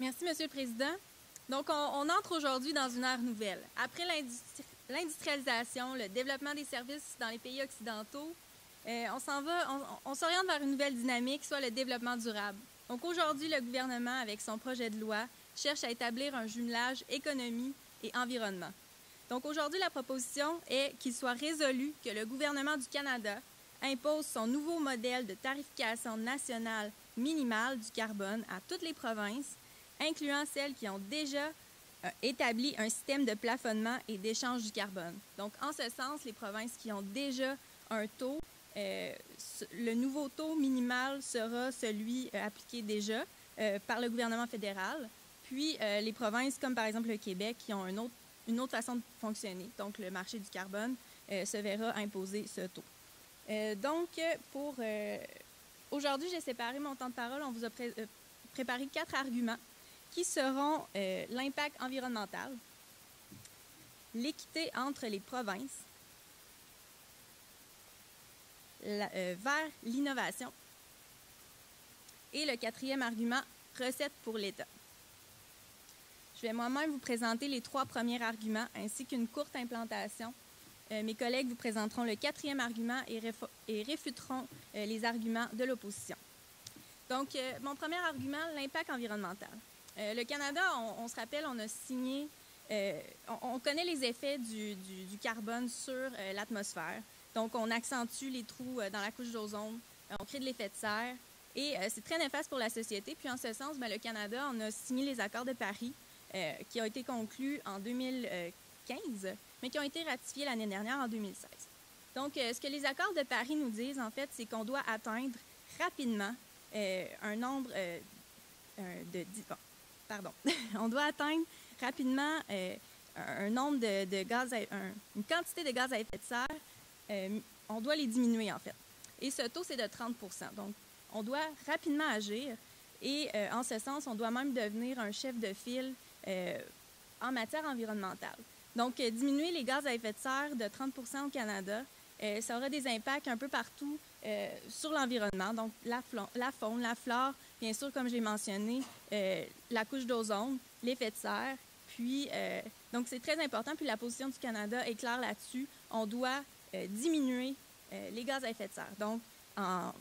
Merci, Monsieur le Président. Donc, on entre aujourd'hui dans une ère nouvelle. Après l'industrialisation, le développement des services dans les pays occidentaux, on s'oriente vers une nouvelle dynamique, soit le développement durable. Donc, aujourd'hui, le gouvernement, avec son projet de loi, cherche à établir un jumelage économie et environnement. Donc, aujourd'hui, la proposition est qu'il soit résolu que le gouvernement du Canada impose son nouveau modèle de tarification nationale minimale du carbone à toutes les provinces, incluant celles qui ont déjà établi un système de plafonnement et d'échange du carbone. Donc, en ce sens, les provinces qui ont déjà un taux, le nouveau taux minimal sera celui appliqué déjà par le gouvernement fédéral, puis les provinces comme par exemple le Québec qui ont une autre façon de fonctionner, donc le marché du carbone, se verra imposer ce taux. Donc, pour aujourd'hui, j'ai séparé mon temps de parole. On vous a préparé 4 arguments qui seront l'impact environnemental, l'équité entre les provinces, vers l'innovation et le 4e argument, recettes pour l'État. Je vais moi-même vous présenter les 3 premiers arguments ainsi qu'une courte implantation. Mes collègues vous présenteront le 4e argument et réfuteront les arguments de l'opposition. Donc, mon premier argument, l'impact environnemental. Le Canada, on se rappelle, on a signé, on connaît les effets du carbone sur l'atmosphère. Donc, on accentue les trous dans la couche d'ozone, on crée de l'effet de serre et c'est très néfaste pour la société. Puis, en ce sens, le Canada, on a signé les accords de Paris qui ont été conclus en 2015, mais qui ont été ratifiés l'année dernière en 2016. Donc, ce que les accords de Paris nous disent, en fait, c'est qu'on doit atteindre rapidement un nombre on doit atteindre rapidement un nombre de gaz, une quantité de gaz à effet de serre, on doit les diminuer en fait. Et ce taux, c'est de 30 %. Donc, on doit rapidement agir et en ce sens, on doit même devenir un chef de file en matière environnementale. Donc, diminuer les gaz à effet de serre de 30 % au Canada, ça aura des impacts un peu partout sur l'environnement, donc la faune, la flore, bien sûr, comme je l'ai mentionné, la couche d'ozone, l'effet de serre, puis, donc c'est très important, puis la position du Canada est claire là-dessus, on doit diminuer les gaz à effet de serre. Donc, en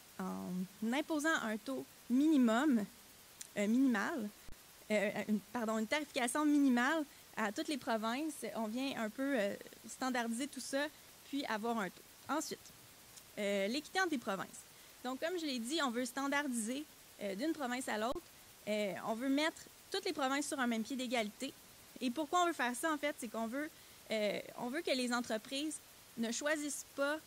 imposant un taux minimal, une tarification minimale à toutes les provinces, on vient un peu standardiser tout ça, puis avoir un taux. Ensuite, l'équité entre les provinces. Donc, comme je l'ai dit, on veut standardiser d'une province à l'autre. On veut mettre toutes les provinces sur un même pied d'égalité. Et pourquoi on veut faire ça, en fait, c'est qu'on veut que les entreprises ne choisissent pas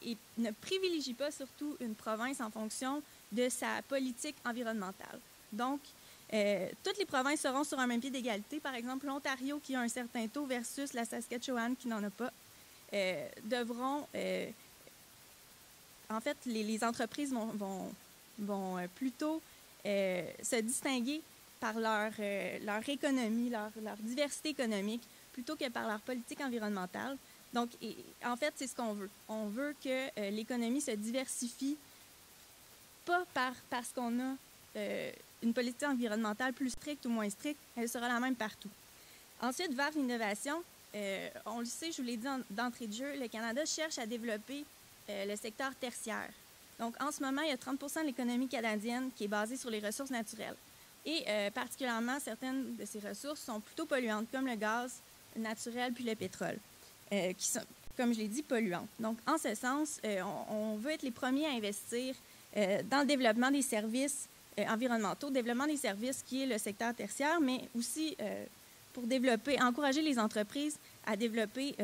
et ne privilégient pas surtout une province en fonction de sa politique environnementale. Donc, toutes les provinces seront sur un même pied d'égalité. Par exemple, l'Ontario, qui a un certain taux, versus la Saskatchewan, qui n'en a pas, devront... en fait, les entreprises vont plutôt se distinguer par leur économie, leur diversité économique, plutôt que par leur politique environnementale. Donc, en fait, c'est ce qu'on veut. On veut que l'économie se diversifie, pas parce qu'on a une politique environnementale plus stricte ou moins stricte, elle sera la même partout. Ensuite, vers l'innovation, on le sait, je vous l'ai dit d'entrée de jeu, le Canada cherche à développer le secteur tertiaire. Donc, en ce moment, il y a 30 % de l'économie canadienne qui est basée sur les ressources naturelles. Et particulièrement, certaines de ces ressources sont plutôt polluantes, comme le gaz naturel puis le pétrole, qui sont, comme je l'ai dit, polluantes. Donc, en ce sens, on veut être les premiers à investir dans le développement des services environnementaux, développement des services qui est le secteur tertiaire, mais aussi pour encourager les entreprises à développer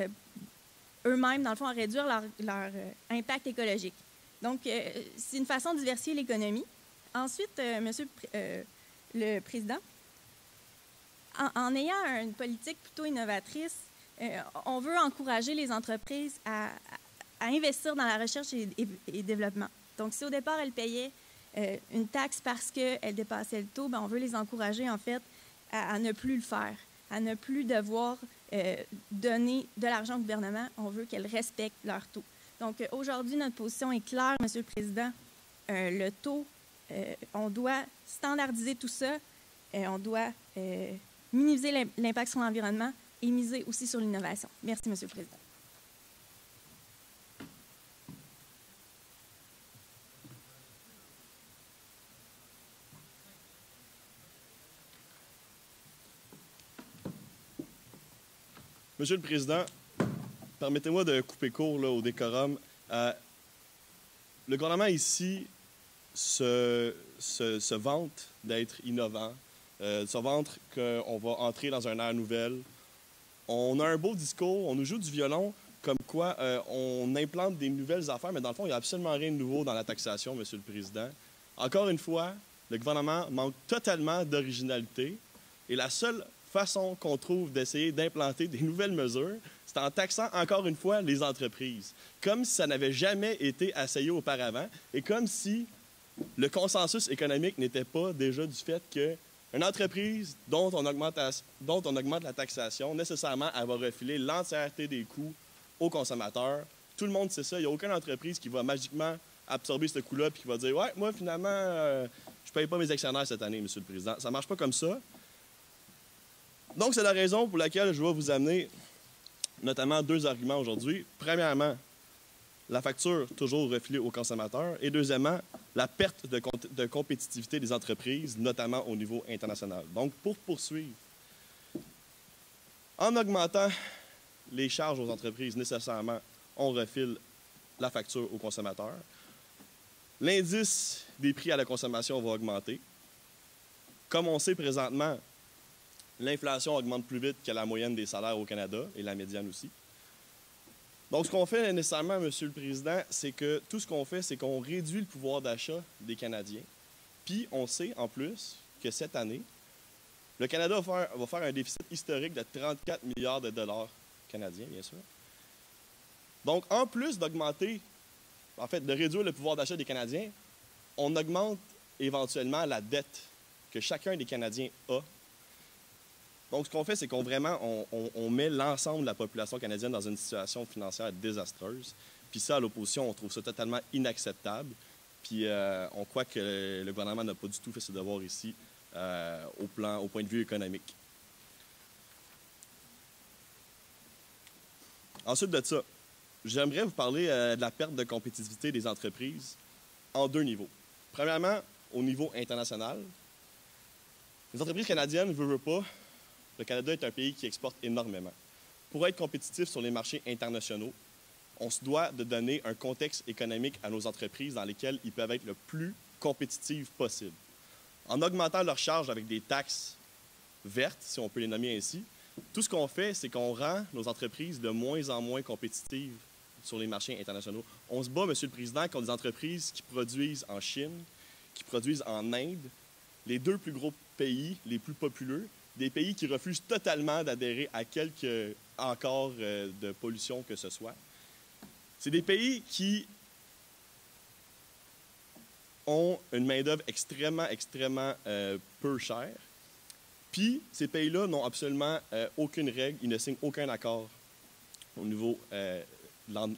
eux-mêmes, dans le fond, à réduire leur impact écologique. Donc, c'est une façon de diversifier l'économie. Ensuite, Monsieur le Président, en ayant une politique plutôt innovatrice, on veut encourager les entreprises à investir dans la recherche et développement. Donc, si au départ, elles payaient une taxe parce qu'elles dépassaient le taux, bien, on veut les encourager, en fait, à ne plus le faire, à ne plus devoir donner de l'argent au gouvernement. On veut qu'elles respectent leur taux. Donc, aujourd'hui, notre position est claire, Monsieur le Président. Le taux, on doit standardiser tout ça. On doit minimiser l'impact sur l'environnement et miser aussi sur l'innovation. Merci, Monsieur le Président. Monsieur le Président, permettez-moi de couper court là, au décorum. Le gouvernement ici se vante d'être innovant, se vante qu'on va entrer dans une ère nouvelle. On a un beau discours, on nous joue du violon, comme quoi on implante des nouvelles affaires, mais dans le fond, il n'y a absolument rien de nouveau dans la taxation, Monsieur le Président. Encore une fois, le gouvernement manque totalement d'originalité et la seule façon qu'on trouve d'essayer d'implanter des nouvelles mesures, c'est en taxant encore une fois les entreprises, comme si ça n'avait jamais été essayé auparavant et comme si le consensus économique n'était pas déjà du fait qu'une entreprise dont on augmente la taxation, nécessairement, elle va refiler l'entièreté des coûts aux consommateurs. Tout le monde sait ça. Il n'y a aucune entreprise qui va magiquement absorber ce coût-là et qui va dire « Ouais, moi, finalement, je ne paye pas mes actionnaires cette année, Monsieur le Président. » Ça ne marche pas comme ça. Donc, c'est la raison pour laquelle je vais vous amener notamment deux arguments aujourd'hui. Premièrement, la facture toujours refilée aux consommateurs. Et deuxièmement, la perte de compétitivité des entreprises, notamment au niveau international. Donc, pour poursuivre, en augmentant les charges aux entreprises, nécessairement, on refile la facture aux consommateurs. L'indice des prix à la consommation va augmenter. Comme on sait présentement, l'inflation augmente plus vite que la moyenne des salaires au Canada et la médiane aussi. Donc, ce qu'on fait nécessairement, Monsieur le Président, c'est que tout ce qu'on fait, c'est qu'on réduit le pouvoir d'achat des Canadiens. Puis, on sait en plus que cette année, le Canada va faire un déficit historique de 34 milliards de dollars canadiens, bien sûr. Donc, en plus d'augmenter, en fait, de réduire le pouvoir d'achat des Canadiens, on augmente éventuellement la dette que chacun des Canadiens a. Donc, ce qu'on fait, c'est qu'on met l'ensemble de la population canadienne dans une situation financière désastreuse. Puis ça, à l'opposition, on trouve ça totalement inacceptable. Puis on croit que le gouvernement n'a pas du tout fait ses devoirs ici au point de vue économique. Ensuite de ça, j'aimerais vous parler de la perte de compétitivité des entreprises en deux niveaux. Premièrement, au niveau international. Les entreprises canadiennes ne veulent pas. Le Canada est un pays qui exporte énormément. Pour être compétitif sur les marchés internationaux, on se doit de donner un contexte économique à nos entreprises dans lesquelles ils peuvent être le plus compétitifs possible. En augmentant leurs charges avec des taxes vertes, si on peut les nommer ainsi, tout ce qu'on fait, c'est qu'on rend nos entreprises de moins en moins compétitives sur les marchés internationaux. On se bat, Monsieur le Président, contre des entreprises qui produisent en Chine, qui produisent en Inde, les deux plus gros pays les plus populeux, des pays qui refusent totalement d'adhérer à quelque encore de pollution que ce soit. C'est des pays qui ont une main-d'œuvre extrêmement peu chère. Puis, ces pays-là n'ont absolument aucune règle, ils ne signent aucun accord au niveau de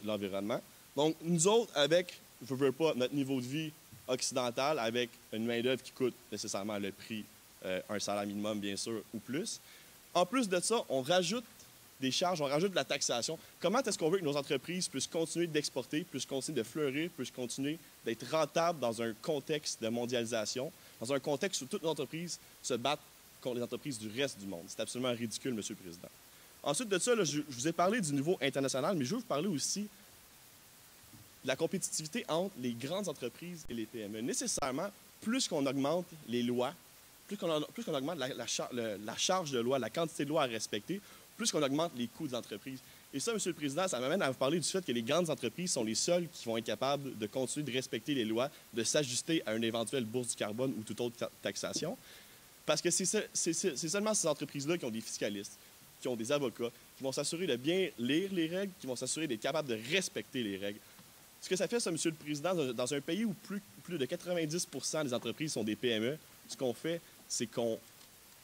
l'environnement. Donc, nous autres, avec, je ne veux pas, notre niveau de vie occidental, avec une main-d'œuvre qui coûte nécessairement le prix un salaire minimum, bien sûr, ou plus. En plus de ça, on rajoute des charges, on rajoute de la taxation. Comment est-ce qu'on veut que nos entreprises puissent continuer d'exporter, puissent continuer de fleurir, puissent continuer d'être rentables dans un contexte de mondialisation, dans un contexte où toutes les entreprises se battent contre les entreprises du reste du monde? C'est absolument ridicule, Monsieur le Président. Ensuite de ça, là, je vous ai parlé du niveau international, mais je veux vous parler aussi de la compétitivité entre les grandes entreprises et les PME. Nécessairement, plus qu'on augmente les lois, plus qu'on augmente la charge de loi, la quantité de lois à respecter, plus qu'on augmente les coûts des entreprises. Et ça, Monsieur le Président, ça m'amène à vous parler du fait que les grandes entreprises sont les seules qui vont être capables de continuer de respecter les lois, de s'ajuster à une éventuelle bourse du carbone ou toute autre taxation. Parce que c'est seulement ces entreprises-là qui ont des fiscalistes, qui ont des avocats, qui vont s'assurer de bien lire les règles, qui vont s'assurer d'être capables de respecter les règles. Ce que ça fait, ça, M. le Président, dans un pays où plus de 90% des entreprises sont des PME, ce qu'on fait, c'est qu'on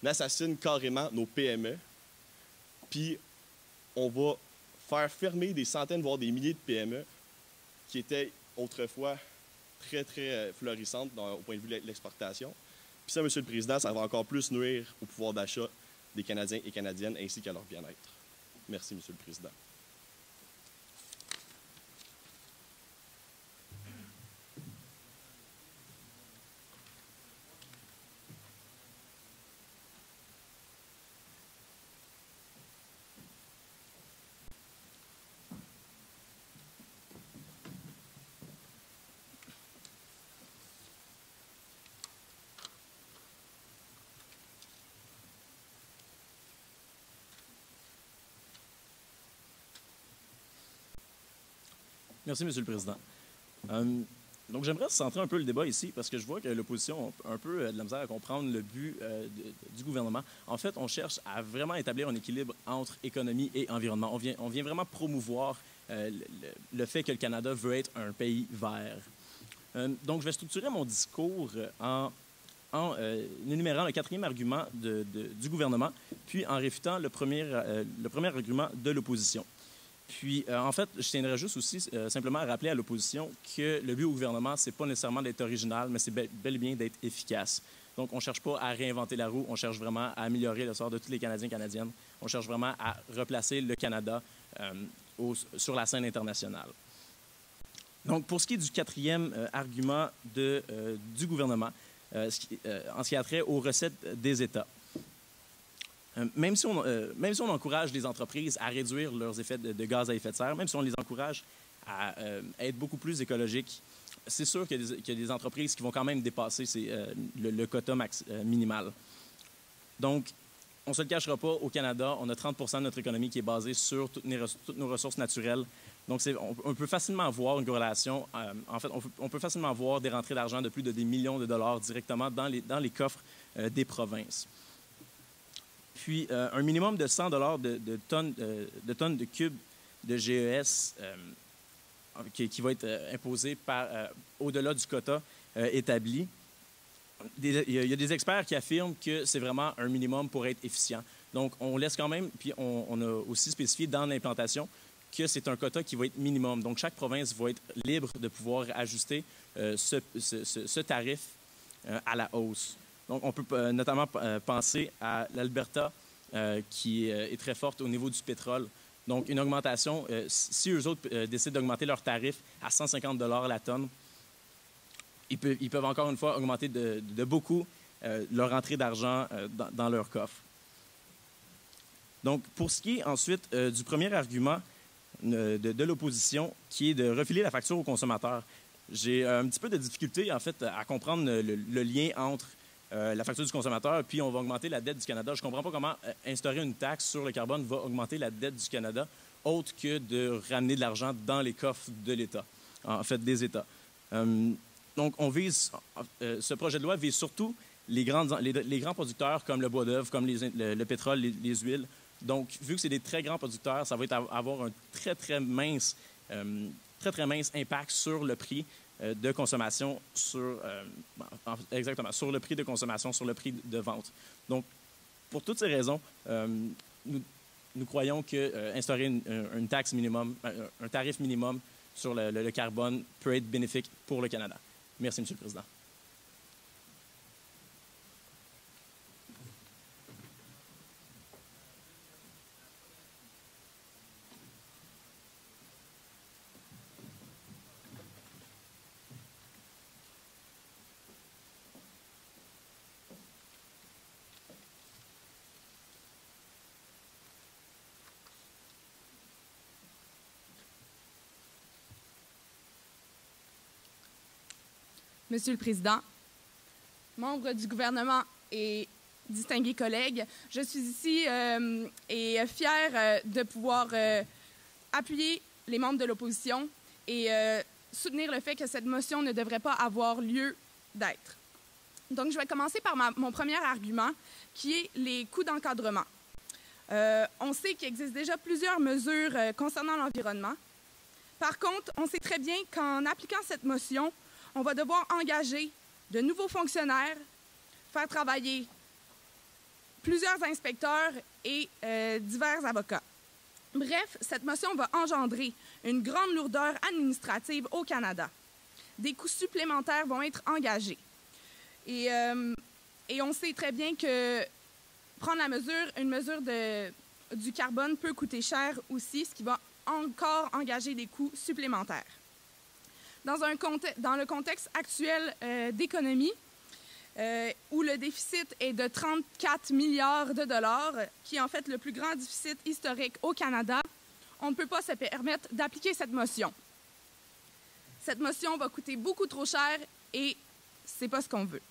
assassine carrément nos PME, puis on va faire fermer des centaines, voire des milliers de PME qui étaient autrefois très, très florissantes au point de vue de l'exportation. Puis ça, M. le Président, ça va encore plus nuire au pouvoir d'achat des Canadiens et Canadiennes ainsi qu'à leur bien-être. Merci, M. le Président. Merci, Monsieur le Président. Donc, j'aimerais centrer un peu le débat ici parce que je vois que l'opposition a un peu de la misère à comprendre le but du gouvernement. En fait, on cherche à vraiment établir un équilibre entre économie et environnement. On vient vraiment promouvoir le fait que le Canada veut être un pays vert. Donc, je vais structurer mon discours en énumérant le quatrième argument du gouvernement, puis en réfutant le premier argument de l'opposition. Puis, en fait, je tiendrais juste aussi simplement à rappeler à l'opposition que le but au gouvernement, ce n'est pas nécessairement d'être original, mais c'est bel et bien d'être efficace. Donc, on ne cherche pas à réinventer la roue, on cherche vraiment à améliorer le sort de tous les Canadiens et Canadiennes. On cherche vraiment à replacer le Canada sur la scène internationale. Donc, pour ce qui est du quatrième argument du gouvernement, en ce qui a trait aux recettes des États, même si on encourage les entreprises à réduire leurs effets de gaz à effet de serre, même si on les encourage à être beaucoup plus écologiques, c'est sûr qu'il y a des entreprises qui vont quand même dépasser le quota minimal. Donc, on ne se le cachera pas, au Canada, on a 30 % de notre économie qui est basée sur toutes nos ressources naturelles. Donc, on peut facilement voir une corrélation. En fait, on peut facilement voir des rentrées d'argent de plus de des millions de dollars directement dans les coffres des provinces. Puis, un minimum de 100 $ de tonnes de cubes de GES qui va être imposé au-delà du quota établi. Il y a des experts qui affirment que c'est vraiment un minimum pour être efficient. Donc, on laisse quand même, puis on a aussi spécifié dans l'implantation que c'est un quota qui va être minimum. Donc, chaque province va être libre de pouvoir ajuster ce tarif à la hausse. Donc, on peut notamment penser à l'Alberta, qui est très forte au niveau du pétrole. Donc, une augmentation, si eux autres décident d'augmenter leur tarif à 150 $ la tonne, ils peuvent encore une fois augmenter de beaucoup leur entrée d'argent dans leur coffre. Donc, pour ce qui est ensuite du premier argument de l'opposition, qui est de refiler la facture aux consommateurs, j'ai un petit peu de difficulté, en fait, à comprendre le lien entre la facture du consommateur, puis on va augmenter la dette du Canada. Je ne comprends pas comment instaurer une taxe sur le carbone va augmenter la dette du Canada, autre que de ramener de l'argent dans les coffres de l'État, en fait, des États. Donc, ce projet de loi vise surtout les grands producteurs comme le bois d'œuvre, comme le pétrole, les huiles. Donc, vu que c'est des très grands producteurs, ça va avoir un très mince impact sur le prix de consommation, sur le prix de consommation, sur le prix de vente. Donc, pour toutes ces raisons, nous croyons qu'instaurer une taxe minimum, un tarif minimum sur le carbone peut être bénéfique pour le Canada. Merci, M. le Président. Monsieur le Président, membres du gouvernement et distingués collègues, je suis ici et fière de pouvoir appuyer les membres de l'opposition et soutenir le fait que cette motion ne devrait pas avoir lieu d'être. Donc, je vais commencer par mon premier argument, qui est les coûts d'encadrement. On sait qu'il existe déjà plusieurs mesures concernant l'environnement. Par contre, on sait très bien qu'en appliquant cette motion, on va devoir engager de nouveaux fonctionnaires, faire travailler plusieurs inspecteurs et divers avocats. Bref, cette motion va engendrer une grande lourdeur administrative au Canada. Des coûts supplémentaires vont être engagés. Et on sait très bien que prendre une mesure du carbone peut coûter cher aussi, ce qui va encore engager des coûts supplémentaires. Dans le contexte actuel d'économie, où le déficit est de 34 milliards de dollars, qui est en fait le plus grand déficit historique au Canada, on ne peut pas se permettre d'appliquer cette motion. Cette motion va coûter beaucoup trop cher et c'est pas ce qu'on veut.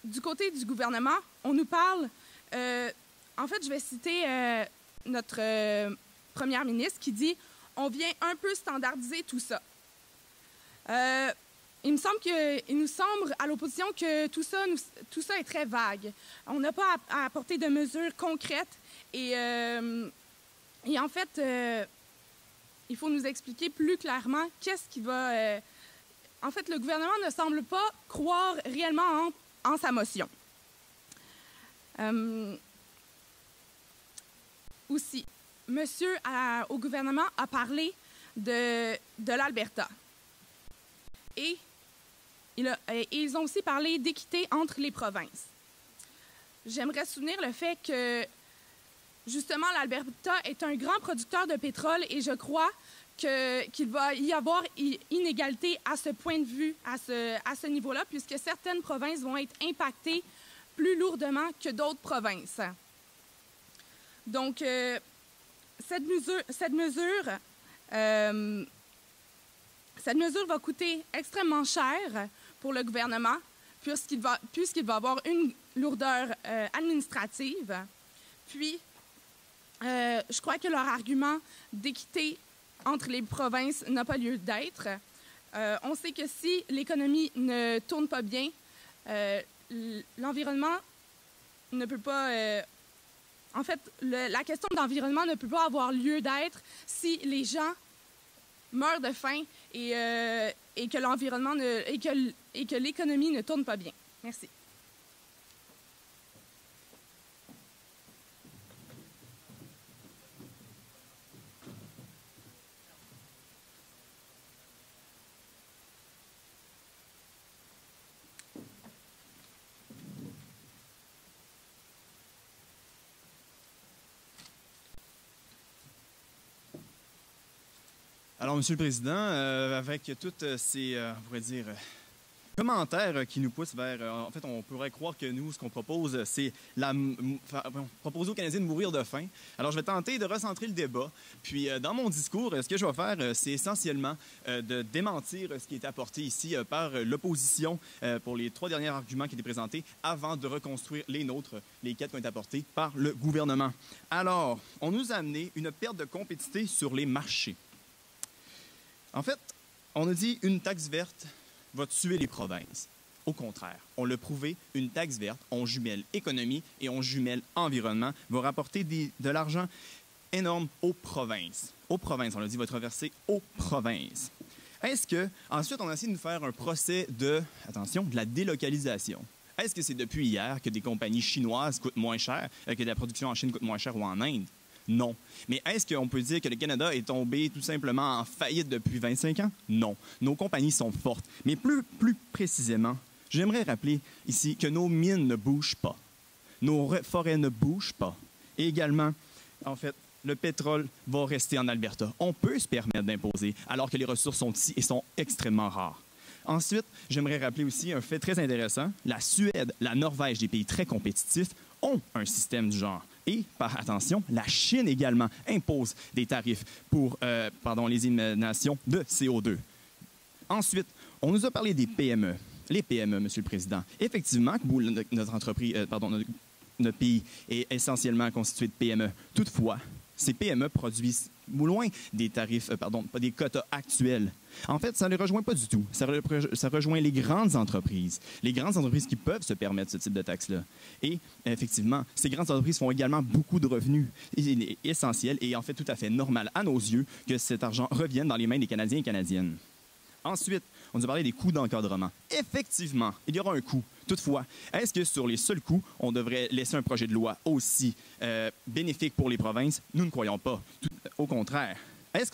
Du côté du gouvernement, on nous parle... en fait, je vais citer notre première ministre qui dit « On vient un peu standardiser tout ça ». Il nous semble à l'opposition que tout ça est très vague. On n'a pas à apporter de mesures concrètes et en fait, il faut nous expliquer plus clairement qu'est-ce qui va... En fait, le gouvernement ne semble pas croire réellement en sa motion. Aussi, monsieur au gouvernement a parlé de l'Alberta. Et ils ont aussi parlé d'équité entre les provinces. J'aimerais souligner le fait que, justement, l'Alberta est un grand producteur de pétrole et je crois qu'il va y avoir inégalité à ce point de vue, à ce niveau-là, puisque certaines provinces vont être impactées plus lourdement que d'autres provinces. Donc, cette mesure va coûter extrêmement cher pour le gouvernement, puisqu'il va avoir une lourdeur administrative. Puis, je crois que leur argument d'équité entre les provinces n'a pas lieu d'être. On sait que si l'économie ne tourne pas bien, l'environnement ne peut pas... en fait, la question d'environnement ne peut pas avoir lieu d'être si les gens meurent de faim et que l'environnement et que l'économie ne tourne pas bien. Merci. Alors, Monsieur le Président, avec tous ces, on pourrait dire, commentaires qui nous poussent vers... en fait, on pourrait croire que nous, ce qu'on propose, c'est proposer aux Canadiens de mourir de faim. Alors, je vais tenter de recentrer le débat. Puis, dans mon discours, ce que je vais faire, c'est essentiellement de démentir ce qui est apporté ici par l'opposition pour les 3 derniers arguments qui étaient présentés avant de reconstruire les nôtres, les 4 qui ont été apportés par le gouvernement. Alors, on nous a amené une perte de compétitivité sur les marchés. En fait, on a dit une taxe verte va tuer les provinces. Au contraire, on l'a prouvé, une taxe verte, on jumelle économie et on jumelle environnement, va rapporter de l'argent énorme aux provinces. Aux provinces, on l'a dit, va être reversé aux provinces. Est-ce que, ensuite, on a essayé de nous faire un procès de, attention, de la délocalisation. Est-ce que c'est depuis hier que des compagnies chinoises coûtent moins cher, que la production en Chine coûte moins cher ou en Inde? Non. Mais est-ce qu'on peut dire que le Canada est tombé tout simplement en faillite depuis 25 ans? Non. Nos compagnies sont fortes. Mais plus précisément, j'aimerais rappeler ici que nos mines ne bougent pas. Nos forêts ne bougent pas. Et également, en fait, le pétrole va rester en Alberta. On peut se permettre d'imposer alors que les ressources sont ici et sont extrêmement rares. Ensuite, j'aimerais rappeler aussi un fait très intéressant. La Suède, la Norvège, des pays très compétitifs, ont un système du genre. Et, attention, la Chine également impose des tarifs pour les émanations de CO2. Ensuite, on nous a parlé des PME. Les PME, Monsieur le Président. Effectivement, notre pays est essentiellement constitué de PME. Toutefois, Ces PME produisent loin des tarifs, pas des quotas actuels. En fait, ça ne les rejoint pas du tout. Ça rejoint les grandes entreprises qui peuvent se permettre ce type de taxe-là. Et effectivement, ces grandes entreprises font également beaucoup de revenus. Il est essentiel et en fait tout à fait normal à nos yeux que cet argent revienne dans les mains des Canadiens et Canadiennes. Ensuite, on nous a parlé des coûts d'encadrement. Effectivement, il y aura un coût. Toutefois, est-ce que sur les seuls coûts, on devrait laisser un projet de loi aussi bénéfique pour les provinces? Nous ne croyons pas. Au contraire. Est-ce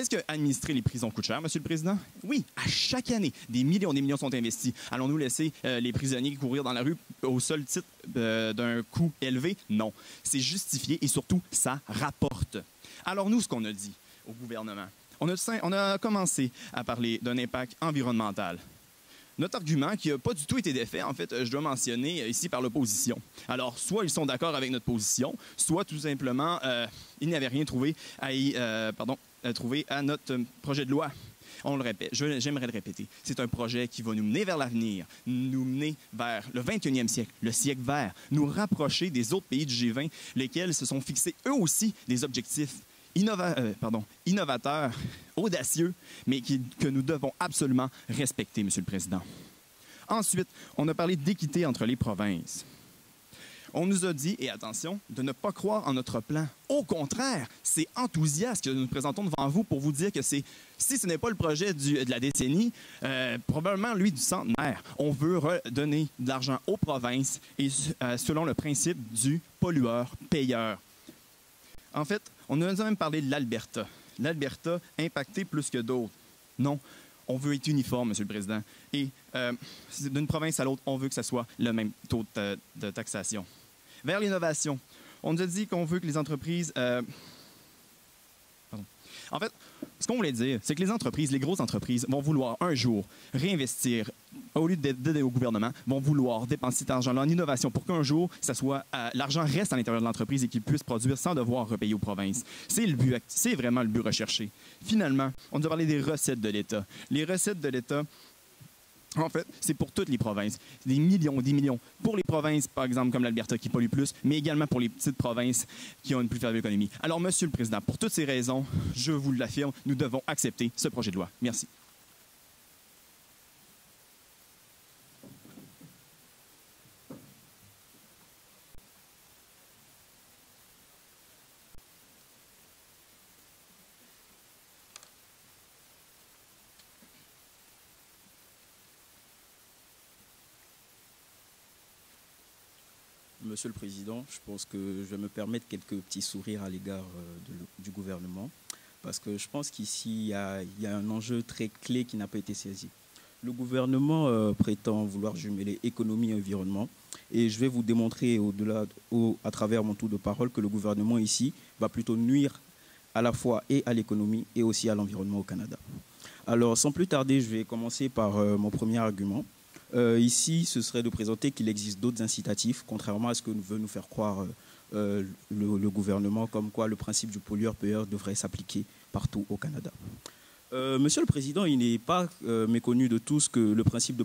que administrer les prisons coûte cher, Monsieur le Président? Oui, à chaque année, des millions sont investis. Allons-nous laisser les prisonniers courir dans la rue au seul titre d'un coût élevé? Non. C'est justifié et surtout, ça rapporte. Alors nous, ce qu'on a dit au gouvernement, on a commencé à parler d'un impact environnemental. Notre argument, qui n'a pas du tout été défait, en fait, je dois mentionner ici par l'opposition. Alors, soit ils sont d'accord avec notre position, soit tout simplement, ils n'avaient rien trouvé à notre projet de loi. On le répète, j'aimerais le répéter. C'est un projet qui va nous mener vers l'avenir, nous mener vers le 21e siècle, le siècle vert, nous rapprocher des autres pays du G20, lesquels se sont fixés eux aussi des objectifs innovateurs, audacieux, mais que nous devons absolument respecter, Monsieur le Président. Ensuite, on a parlé d'équité entre les provinces. On nous a dit, et attention, de ne pas croire en notre plan. Au contraire, c'est enthousiaste que nous nous présentons devant vous pour vous dire que si ce n'est pas le projet de la décennie, probablement lui du centenaire. On veut redonner de l'argent aux provinces et selon le principe du pollueur-payeur. En fait, on nous a même parlé de l'Alberta. L'Alberta impactée plus que d'autres. Non, on veut être uniforme, Monsieur le Président. Et d'une province à l'autre, on veut que ce soit le même taux de taxation. Vers l'innovation, on nous a dit qu'on veut que les entreprises... En fait, ce qu'on voulait dire, c'est que les entreprises, les grosses entreprises, vont vouloir un jour réinvestir, au lieu d'aider au gouvernement, vont vouloir dépenser cet argent-là en innovation pour qu'un jour, l'argent reste à l'intérieur de l'entreprise et qu'ils puissent produire sans devoir repayer aux provinces. C'est le but, c'est vraiment le but recherché. Finalement, on nous a parlé des recettes de l'État. Les recettes de l'État, en fait, c'est pour toutes les provinces. Des millions. Pour les provinces, par exemple, comme l'Alberta qui pollue plus, mais également pour les petites provinces qui ont une plus faible économie. Alors, Monsieur le Président, pour toutes ces raisons, je vous l'affirme, nous devons accepter ce projet de loi. Merci. Monsieur le Président, je pense que je vais me permettre quelques petits sourires à l'égard du gouvernement, parce que je pense qu'ici, il y a un enjeu très clé qui n'a pas été saisi. Le gouvernement prétend vouloir jumeler économie et environnement, et je vais vous démontrer à travers mon tour de parole que le gouvernement ici va plutôt nuire à la fois et à l'économie et aussi à l'environnement au Canada. Alors, sans plus tarder, je vais commencer par mon premier argument. Ici, ce serait de présenter qu'il existe d'autres incitatifs, contrairement à ce que veut nous faire croire le gouvernement, comme quoi le principe du pollueur-payeur devrait s'appliquer partout au Canada. Monsieur le Président, il n'est pas méconnu de tous que le principe de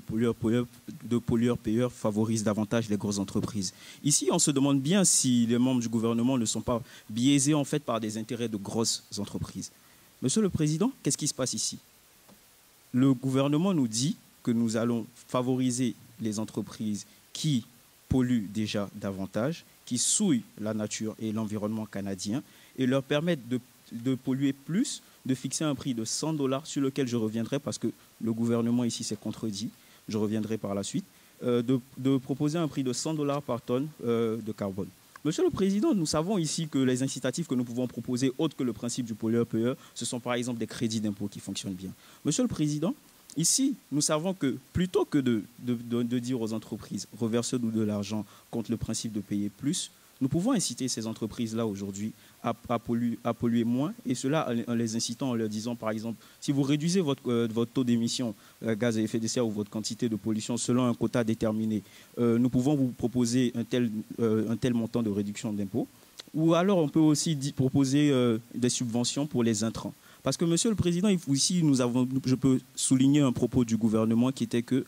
pollueur-payeur favorise davantage les grosses entreprises. Ici, on se demande bien si les membres du gouvernement ne sont pas biaisés en fait par des intérêts de grosses entreprises. Monsieur le Président, qu'est-ce qui se passe ici? Le gouvernement nous dit que nous allons favoriser les entreprises qui polluent déjà davantage, qui souillent la nature et l'environnement canadien et leur permettre de polluer plus, de fixer un prix de 100 $ sur lequel je reviendrai parce que le gouvernement ici s'est contredit, je reviendrai par la suite, de proposer un prix de 100 $ par tonne de carbone. Monsieur le Président, nous savons ici que les incitatifs que nous pouvons proposer, autres que le principe du pollueur-payeur, ce sont par exemple des crédits d'impôt qui fonctionnent bien. Monsieur le Président, ici, nous savons que plutôt que de dire aux entreprises « reversez-nous de l'argent contre le principe de payer plus », nous pouvons inciter ces entreprises-là aujourd'hui à polluer moins, et cela en les incitant, en leur disant par exemple, si vous réduisez votre taux d'émission gaz à effet de serre ou votre quantité de pollution selon un quota déterminé, nous pouvons vous proposer un tel montant de réduction d'impôt, ou alors on peut aussi proposer des subventions pour les intrants. Parce que, Monsieur le Président, ici, je peux souligner un propos du gouvernement qui était que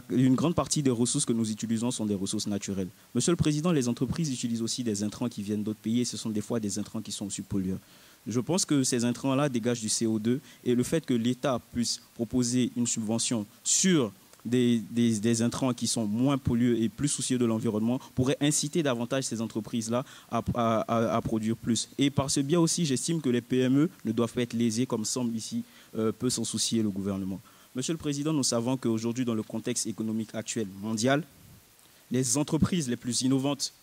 une grande partie des ressources que nous utilisons sont des ressources naturelles. Monsieur le Président, les entreprises utilisent aussi des intrants qui viennent d'autres pays et ce sont des fois des intrants qui sont aussi pollueurs. Je pense que ces intrants-là dégagent du CO2 et le fait que l'État puisse proposer une subvention sur des intrants qui sont moins pollueux et plus soucieux de l'environnement pourrait inciter davantage ces entreprises-là à produire plus. Et par ce biais aussi, j'estime que les PME ne doivent pas être lésées comme semble ici peut s'en soucier le gouvernement. Monsieur le Président, nous savons qu'aujourd'hui, dans le contexte économique actuel mondial, les entreprises les plus innovantes,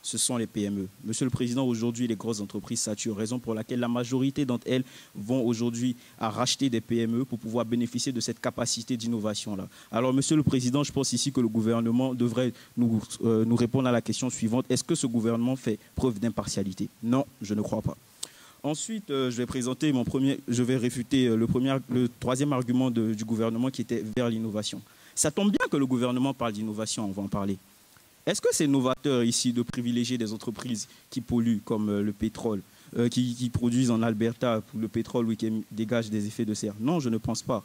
ce sont les PME. Monsieur le Président, aujourd'hui, les grosses entreprises saturent, raison pour laquelle la majorité d'entre elles vont aujourd'hui à racheter des PME pour pouvoir bénéficier de cette capacité d'innovation-là. Alors, Monsieur le Président, je pense ici que le gouvernement devrait nous répondre à la question suivante. Est-ce que ce gouvernement fait preuve d'impartialité? Non, je ne crois pas. Ensuite, je vais réfuter le troisième argument du gouvernement qui était vers l'innovation. Ça tombe bien que le gouvernement parle d'innovation, on va en parler. Est-ce que c'est novateur ici de privilégier des entreprises qui polluent comme le pétrole, qui produisent en Alberta le pétrole ou qui dégagent des effets de serre? Non, je ne pense pas.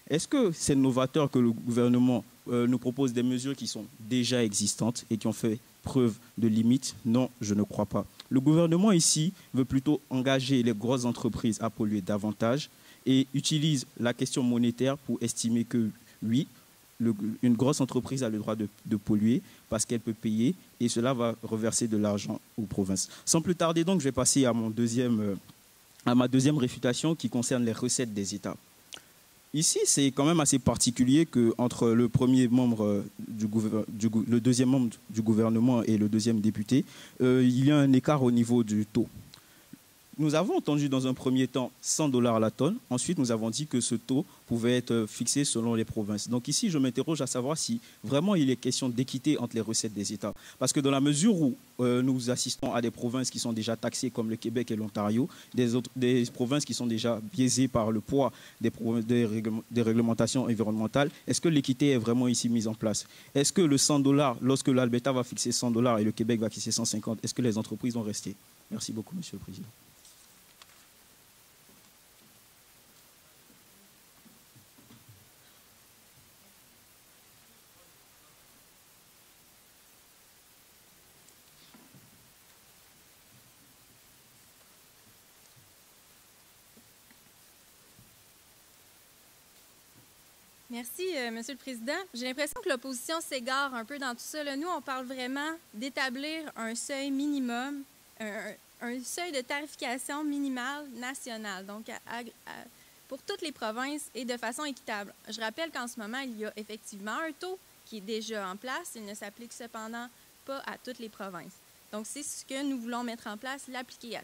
Est-ce que c'est novateur que le gouvernement nous propose des mesures qui sont déjà existantes et qui ont fait preuve de limites? Non, je ne crois pas. Le gouvernement ici veut plutôt engager les grosses entreprises à polluer davantage et utilise la question monétaire pour estimer que oui, une grosse entreprise a le droit de polluer parce qu'elle peut payer et cela va reverser de l'argent aux provinces. Sans plus tarder donc, je vais passer à ma deuxième réfutation qui concerne les recettes des États. Ici, c'est quand même assez particulier qu'entre le deuxième membre du gouvernement et le deuxième député, il y a un écart au niveau du taux. Nous avons entendu dans un premier temps 100 $ la tonne. Ensuite, nous avons dit que ce taux pouvait être fixé selon les provinces. Donc ici, je m'interroge à savoir si vraiment il est question d'équité entre les recettes des États. Parce que dans la mesure où nous assistons à des provinces qui sont déjà taxées comme le Québec et l'Ontario, des provinces qui sont déjà biaisées par le poids des réglementations environnementales, est-ce que l'équité est vraiment ici mise en place? Est-ce que le 100 $, lorsque l'Alberta va fixer 100 $ et le Québec va fixer 150, est-ce que les entreprises vont rester? Merci beaucoup, Monsieur le Président. Merci, Monsieur le Président. J'ai l'impression que l'opposition s'égare un peu dans tout ça. Là, nous, on parle vraiment d'établir un seuil minimum, un seuil de tarification minimale nationale, donc pour toutes les provinces et de façon équitable. Je rappelle qu'en ce moment, il y a effectivement un taux qui est déjà en place. Il ne s'applique cependant pas à toutes les provinces. Donc, c'est ce que nous voulons mettre en place, l'appliquer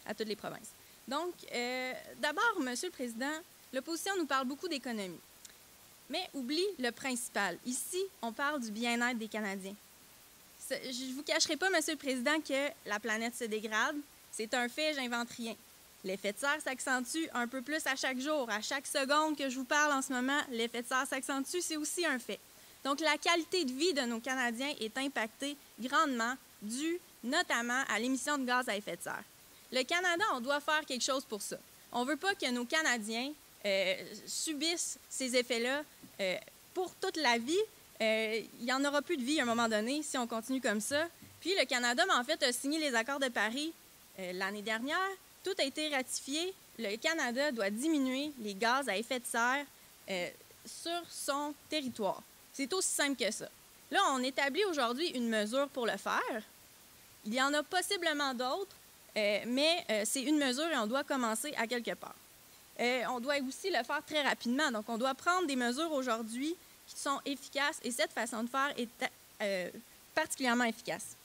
à toutes les provinces. Donc, d'abord, Monsieur le Président, l'opposition nous parle beaucoup d'économie. Mais oublie le principal. Ici, on parle du bien-être des Canadiens. Je ne vous cacherai pas, Monsieur le Président, que la planète se dégrade. C'est un fait, j'invente rien. L'effet de serre s'accentue un peu plus à chaque jour. À chaque seconde que je vous parle en ce moment, l'effet de serre s'accentue, c'est aussi un fait. Donc, la qualité de vie de nos Canadiens est impactée grandement, due notamment à l'émission de gaz à effet de serre. Le Canada, on doit faire quelque chose pour ça. On ne veut pas que nos Canadiens subissent ces effets-là pour toute la vie. Il n'y en aura plus de vie à un moment donné si on continue comme ça. Puis le Canada, en fait, a signé les accords de Paris l'année dernière. Tout a été ratifié. Le Canada doit diminuer les gaz à effet de serre sur son territoire. C'est aussi simple que ça. Là, on établit aujourd'hui une mesure pour le faire. Il y en a possiblement d'autres, mais c'est une mesure et on doit commencer à quelque part. On doit aussi le faire très rapidement. Donc, on doit prendre des mesures aujourd'hui qui sont efficaces et cette façon de faire est particulièrement efficace.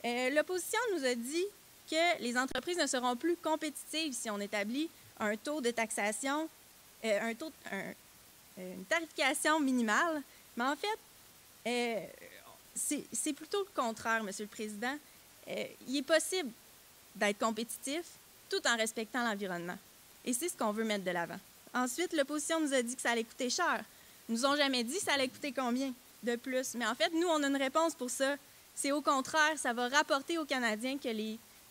L'opposition nous a dit que les entreprises ne seront plus compétitives si on établit un taux de taxation, une tarification minimale. Mais en fait, c'est plutôt le contraire, Monsieur le Président. Il est possible d'être compétitif tout en respectant l'environnement. Et c'est ce qu'on veut mettre de l'avant. Ensuite, l'opposition nous a dit que ça allait coûter cher. Ils nous ont jamais dit ça allait coûter combien de plus. Mais en fait, nous, on a une réponse pour ça. C'est au contraire, ça va rapporter aux Canadiens que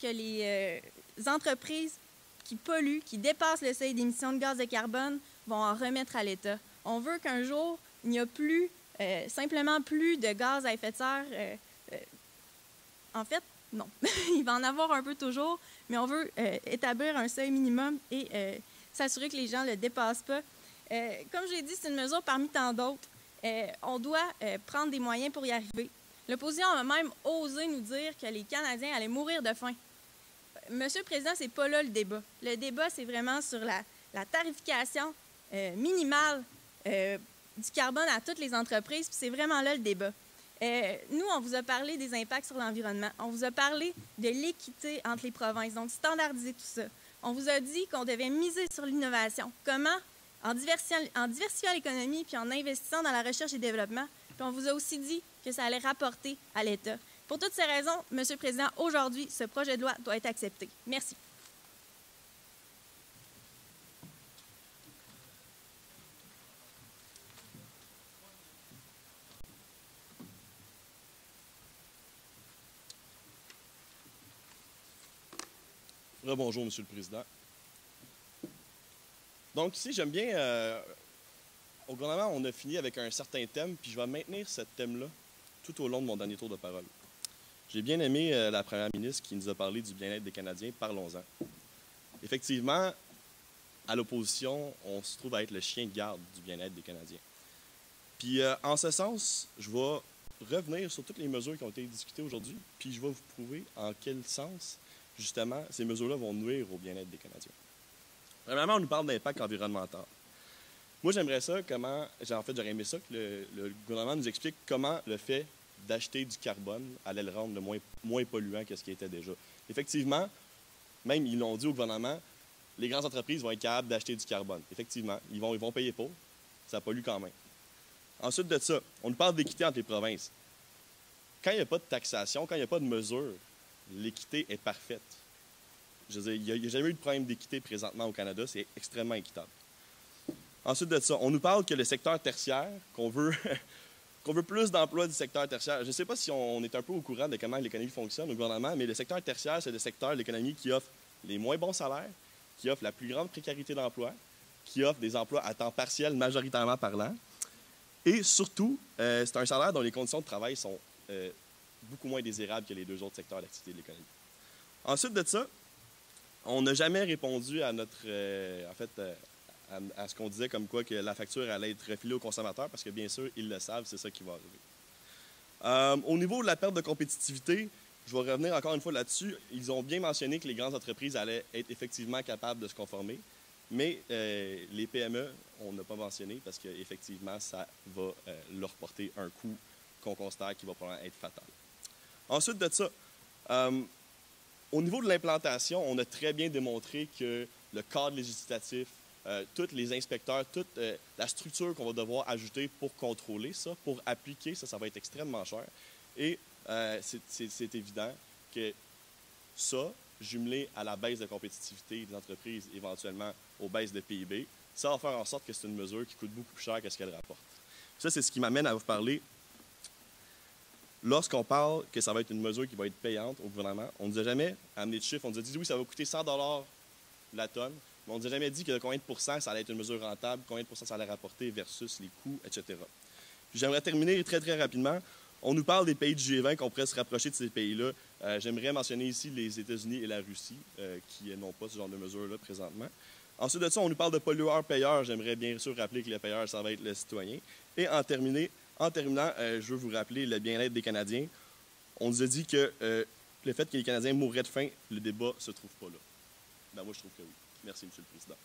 les entreprises qui polluent, qui dépassent le seuil d'émissions de gaz de carbone, vont en remettre à l'État. On veut qu'un jour, il n'y a plus simplement plus de gaz à effet de serre. En fait, non. Il va en avoir un peu toujours, mais on veut établir un seuil minimum et s'assurer que les gens ne le dépassent pas. Comme je l'ai dit, c'est une mesure parmi tant d'autres. On doit prendre des moyens pour y arriver. L'opposition a même osé nous dire que les Canadiens allaient mourir de faim. Monsieur le Président, ce n'est pas là le débat. Le débat, c'est vraiment sur la tarification minimale du carbone à toutes les entreprises, puis c'est vraiment là le débat. Nous, on vous a parlé des impacts sur l'environnement. On vous a parlé de l'équité entre les provinces, donc standardiser tout ça. On vous a dit qu'on devait miser sur l'innovation. Comment? En diversifiant l'économie puis en investissant dans la recherche et le développement. Puis on vous a aussi dit que ça allait rapporter à l'État. Pour toutes ces raisons, Monsieur le Président, aujourd'hui, ce projet de loi doit être accepté. Merci. Bonjour, Monsieur le Président. Donc ici, j'aime bien, au gouvernement, on a fini avec un certain thème, puis je vais maintenir ce thème-là tout au long de mon dernier tour de parole. J'ai bien aimé la première ministre qui nous a parlé du bien-être des Canadiens. Parlons-en. Effectivement, à l'opposition, on se trouve à être le chien de garde du bien-être des Canadiens. Puis en ce sens, je vais revenir sur toutes les mesures qui ont été discutées aujourd'hui, puis je vais vous prouver en quel sens, justement, ces mesures-là vont nuire au bien-être des Canadiens. Premièrement, on nous parle d'impact environnemental. Moi, j'aimerais ça, j'aurais aimé ça que le gouvernement nous explique comment le fait d'acheter du carbone allait le rendre moins polluant que ce qui était déjà. Effectivement, même ils l'ont dit au gouvernement, les grandes entreprises vont être capables d'acheter du carbone. Effectivement, ils vont payer pour, ça pollue quand même. Ensuite de ça, on nous parle d'équité entre les provinces. Quand il n'y a pas de taxation, quand il n'y a pas de mesure, l'équité est parfaite. Je veux dire, il n'y a jamais eu de problème d'équité présentement au Canada, c'est extrêmement équitable. Ensuite de ça, on nous parle que le secteur tertiaire, qu'on veut plus d'emplois du secteur tertiaire. Je ne sais pas si on est un peu au courant de comment l'économie fonctionne au gouvernement, mais le secteur tertiaire, c'est le secteur de l'économie qui offre les moins bons salaires, qui offre la plus grande précarité d'emploi, qui offre des emplois à temps partiel majoritairement parlant. Et surtout, c'est un salaire dont les conditions de travail sont beaucoup moins désirables que les deux autres secteurs d'activité de l'économie. Ensuite de ça, on n'a jamais répondu à notre, à ce qu'on disait comme quoi que la facture allait être refilée aux consommateurs, parce que bien sûr, ils le savent, c'est ça qui va arriver. Au niveau de la perte de compétitivité, je vais revenir encore une fois là-dessus. Ils ont bien mentionné que les grandes entreprises allaient être effectivement capables de se conformer, mais les PME, on n'a pas mentionné parce qu'effectivement, ça va leur porter un coût qu'on constate qui va probablement être fatal. Ensuite de ça, au niveau de l'implantation, on a très bien démontré que le cadre législatif, tous les inspecteurs, toute la structure qu'on va devoir ajouter pour contrôler ça, pour appliquer ça, ça va être extrêmement cher. Et c'est évident que ça, jumelé à la baisse de compétitivité des entreprises, éventuellement aux baisses de PIB, ça va faire en sorte que c'est une mesure qui coûte beaucoup plus cher que ce qu'elle rapporte. Ça, c'est ce qui m'amène à vous parler. Lorsqu'on parle que ça va être une mesure qui va être payante au gouvernement, on ne nous a jamais amené de chiffres. On nous a dit oui, ça va coûter 100 $ la tonne, mais on ne nous a jamais dit que combien de pourcents ça allait être une mesure rentable, combien de pourcents ça allait rapporter versus les coûts, etc. Puis j'aimerais terminer très, très rapidement. On nous parle des pays du G20, qu'on pourrait se rapprocher de ces pays-là. J'aimerais mentionner ici les États-Unis et la Russie, qui n'ont pas ce genre de mesures-là présentement. Ensuite de ça, on nous parle de pollueur-payeur. J'aimerais bien sûr rappeler que le payeur, ça va être le citoyen. Et en terminant, je veux vous rappeler le bien-être des Canadiens. On nous a dit que le fait que les Canadiens mourraient de faim, le débat ne se trouve pas là. Ben moi, je trouve que oui. Merci, M. le Président.